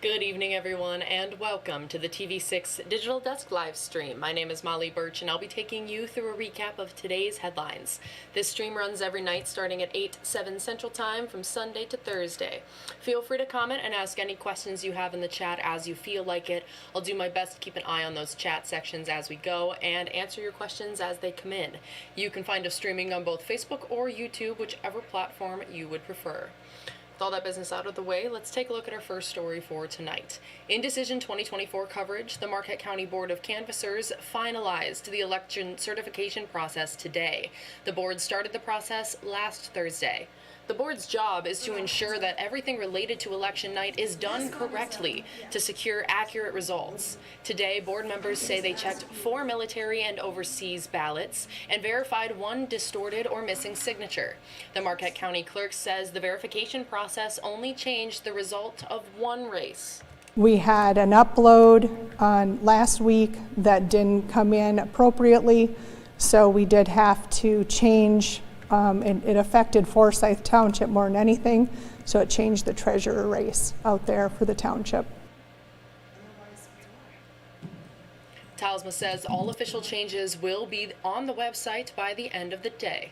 Good evening, everyone, and welcome to the TV6 Digital Desk live stream. My name is Molly Birch, and I'll be taking you through a recap of today's headlines. This stream runs every night starting at 7 Central Time from Sunday to Thursday. Feel free to comment and ask any questions you have in the chat as you feel like it. I'll do my best to keep an eye on those chat sections as we go and answer your questions as they come in. You can find us streaming on both Facebook or YouTube, whichever platform you would prefer. With all that business out of the way, let's take a look at our first story for tonight. Indecision 2024 coverage, the Marquette County Board of Canvassers finalized the election certification process today. The board started the process last Thursday. The board's job is to ensure that everything related to election night is done correctly to secure accurate results. Today, board members say they checked 4 military and overseas ballots and verified 1 distorted or missing signature. The Marquette County Clerk says the verification process only changed the result of 1 race. We had an upload on last week that didn't come in appropriately, so we did have to change. It affected Forsyth Township more than anything, so it changed the treasurer race out there for the township. Talsma says all official changes will be on the website by the end of the day.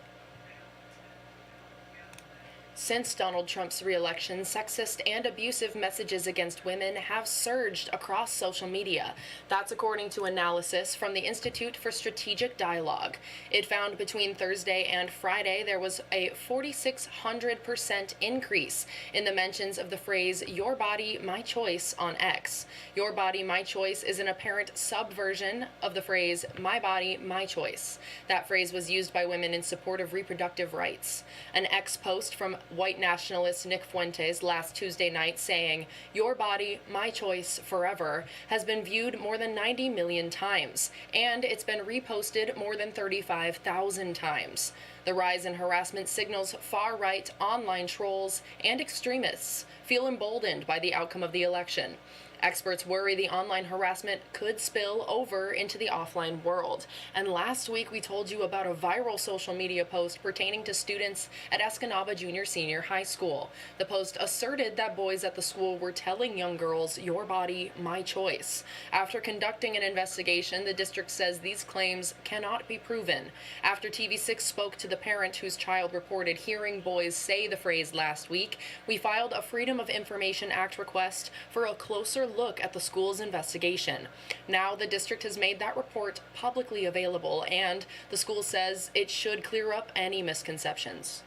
Since Donald Trump's re-election, sexist and abusive messages against women have surged across social media. That's according to analysis from the Institute for Strategic Dialogue. It found between Thursday and Friday there was a 4,600% increase in the mentions of the phrase, "Your body, my choice" on X. "Your body, my choice" is an apparent subversion of the phrase, "My body, my choice." That phrase was used by women in support of reproductive rights. An X post from white nationalist Nick Fuentes last Tuesday night saying, "Your body, my choice forever," has been viewed more than 90 million times, and it's been reposted more than 35,000 times. The rise in harassment signals far-right online trolls and extremists feel emboldened by the outcome of the election. Experts worry the online harassment could spill over into the offline world. And last week we told you about a viral social media post pertaining to students at Escanaba Junior-Senior High School. The post asserted that boys at the school were telling young girls, "Your body, my choice." After conducting an investigation, the district says these claims cannot be proven. After TV6 spoke to the parent whose child reported hearing boys say the phrase last week, we filed a Freedom of Information Act request for a closer look at the school's investigation. Now the district has made that report publicly available, and the school says it should clear up any misconceptions.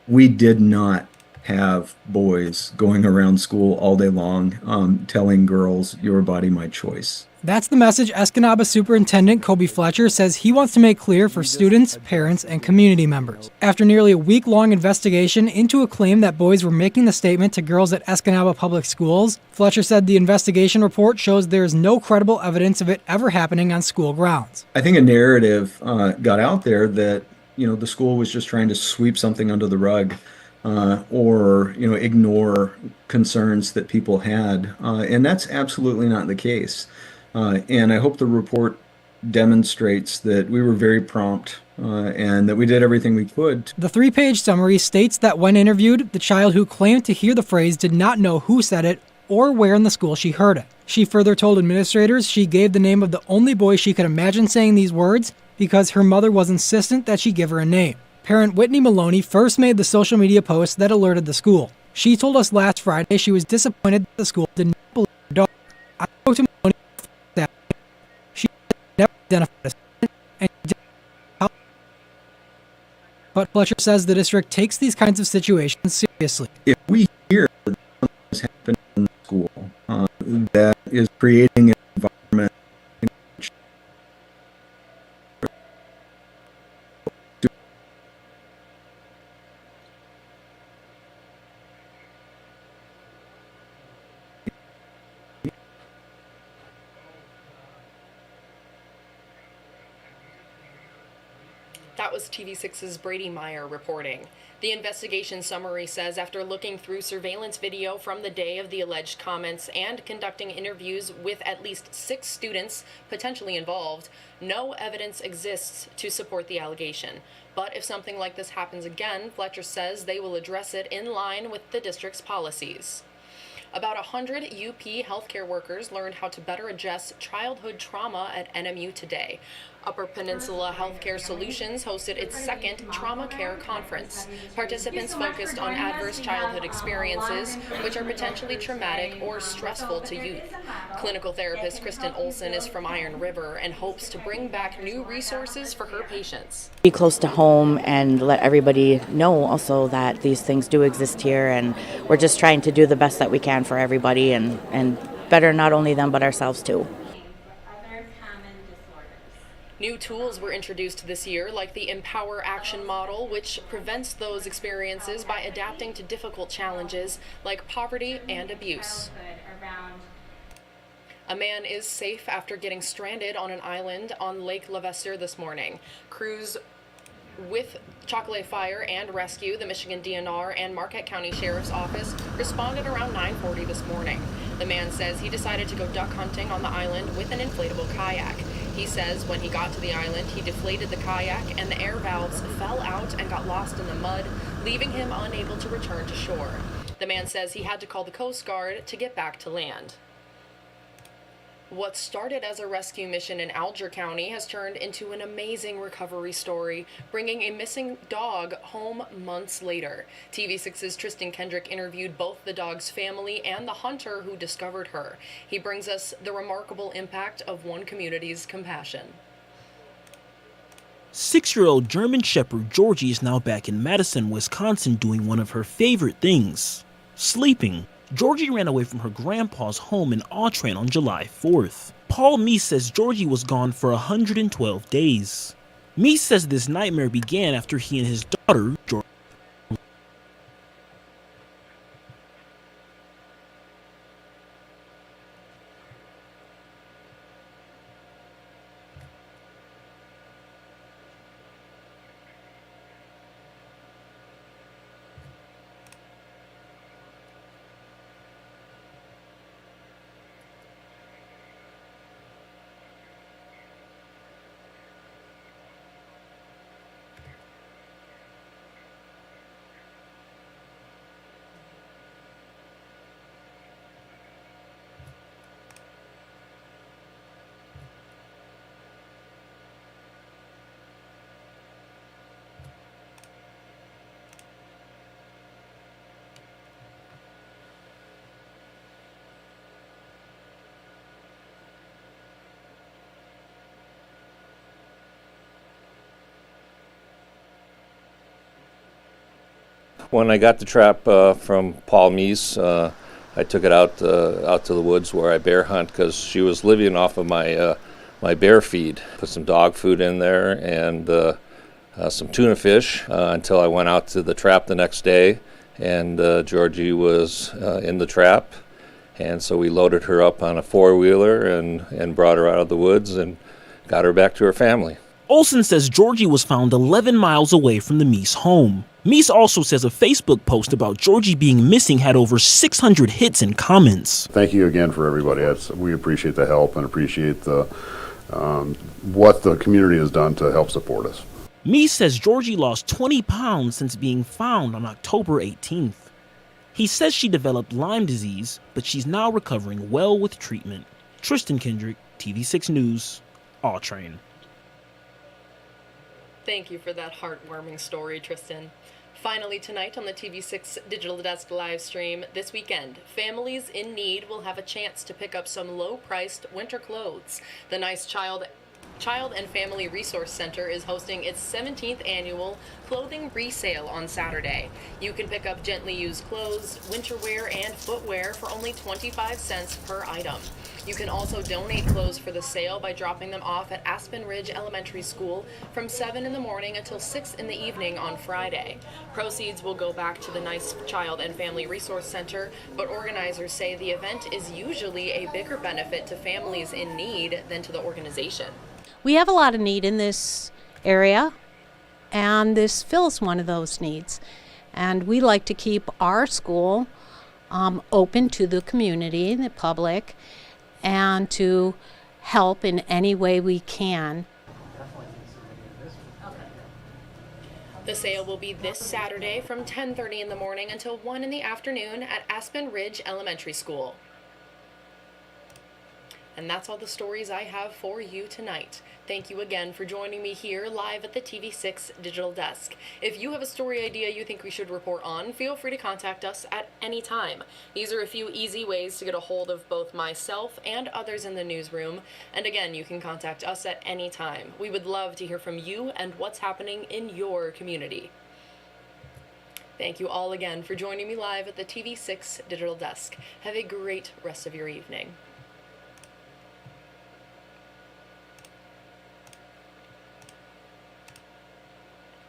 We did not have boys going around school all day long telling girls, "Your body, my choice." That's the message Escanaba Superintendent Kobe Fletcher says he wants to make clear for students, parents, and community members. After nearly a week-long investigation into a claim that boys were making the statement to girls at Escanaba Public Schools, Fletcher said the investigation report shows there is no credible evidence of it ever happening on school grounds. I think a narrative got out there that the school was just trying to sweep something under the rug or ignore concerns that people had, and that's absolutely not the case. And I hope the report demonstrates that we were very prompt and that we did everything we could. The 3-page summary states that when interviewed, the child who claimed to hear the phrase did not know who said it or where in the school she heard it. She further told administrators she gave the name of the only boy she could imagine saying these words because her mother was insistent that she give her a name. Parent Whitney Maloney first made the social media post that alerted the school. She told us last Friday she was disappointed that the school did not believe her daughter. I spoke to Maloney. She never identified a and but Fletcher says the district takes these kinds of situations seriously. If we hear that something is happening in the school that is creating an environment in which That was TV6's Brady Meyer reporting. The investigation summary says after looking through surveillance video from the day of the alleged comments and conducting interviews with at least 6 students potentially involved, no evidence exists to support the allegation. But if something like this happens again, Fletcher says they will address it in line with the district's policies. About 100 UP healthcare workers learned how to better address childhood trauma at NMU today. Upper Peninsula Healthcare Solutions hosted its second Trauma Care Conference. Participants focused on adverse childhood experiences, which are potentially traumatic or stressful to youth. Clinical therapist Kristen Olson is from Iron River and hopes to bring back new resources for her patients. Be close to home and let everybody know also that these things do exist here, and we're just trying to do the best that we can for everybody and better not only them but ourselves too. New tools were introduced this year, like the Empower Action Model, which prevents those experiences by adapting to difficult challenges like poverty and abuse. A man is safe after getting stranded on an island on Lake Leicester this morning. Crews with Chocolate Fire and Rescue, the Michigan DNR, and Marquette County Sheriff's Office responded around 9:40 this morning. The man says he decided to go duck hunting on the island with an inflatable kayak. He says when he got to the island, he deflated the kayak and the air valves fell out and got lost in the mud, leaving him unable to return to shore. The man says he had to call the Coast Guard to get back to land. What started as a rescue mission in Alger County has turned into an amazing recovery story, bringing a missing dog home months later. TV6's Tristan Kendrick interviewed both the dog's family and the hunter who discovered her. He brings us the remarkable impact of one community's compassion. 6-year-old German Shepherd Georgie is now back in Madison, Wisconsin, doing one of her favorite things: sleeping. Georgie ran away from her grandpa's home in Autran on July 4th. Paul Meese says Georgie was gone for 112 days. Meese says this nightmare began after he and his daughter, Georgie, When I got the trap from Paul Meese, I took it out to the woods where I bear hunt because she was living off of my bear feed. Put some dog food in there and some tuna fish until I went out to the trap the next day, and Georgie was in the trap, and so we loaded her up on a four-wheeler and brought her out of the woods and got her back to her family. Olson says Georgie was found 11 miles away from the Meese home. Meese also says a Facebook post about Georgie being missing had over 600 hits and comments. Thank you again for everybody. We appreciate the help and appreciate the what the community has done to help support us. Meese says Georgie lost 20 pounds since being found on October 18th. He says she developed Lyme disease, but she's now recovering well with treatment. Tristan Kendrick, TV6 News, Autran. Thank you for that heartwarming story, Tristan. Finally tonight on the TV6 Digital Desk live stream this weekend, families in need will have a chance to pick up some low-priced winter clothes. The Nice Child and Family Resource Center is hosting its 17th annual clothing resale on Saturday. You can pick up gently used clothes, winter wear, and footwear for only 25 cents per item. You can also donate clothes for the sale by dropping them off at Aspen Ridge Elementary School from 7 in the morning until 6 in the evening on Friday. Proceeds will go back to the Nice Child and Family Resource Center, but organizers say the event is usually a bigger benefit to families in need than to the organization. We have a lot of need in this area, and this fills one of those needs. And we like to keep our school open to the community, the public, and to help in any way we can. The sale will be this Saturday from 10:30 in the morning until 1 in the afternoon at Aspen Ridge Elementary School. And that's all the stories I have for you tonight. Thank you again for joining me here live at the TV6 Digital Desk. If you have a story idea you think we should report on, feel free to contact us at any time. These are a few easy ways to get a hold of both myself and others in the newsroom. And again, you can contact us at any time. We would love to hear from you and what's happening in your community. Thank you all again for joining me live at the TV6 Digital Desk. Have a great rest of your evening.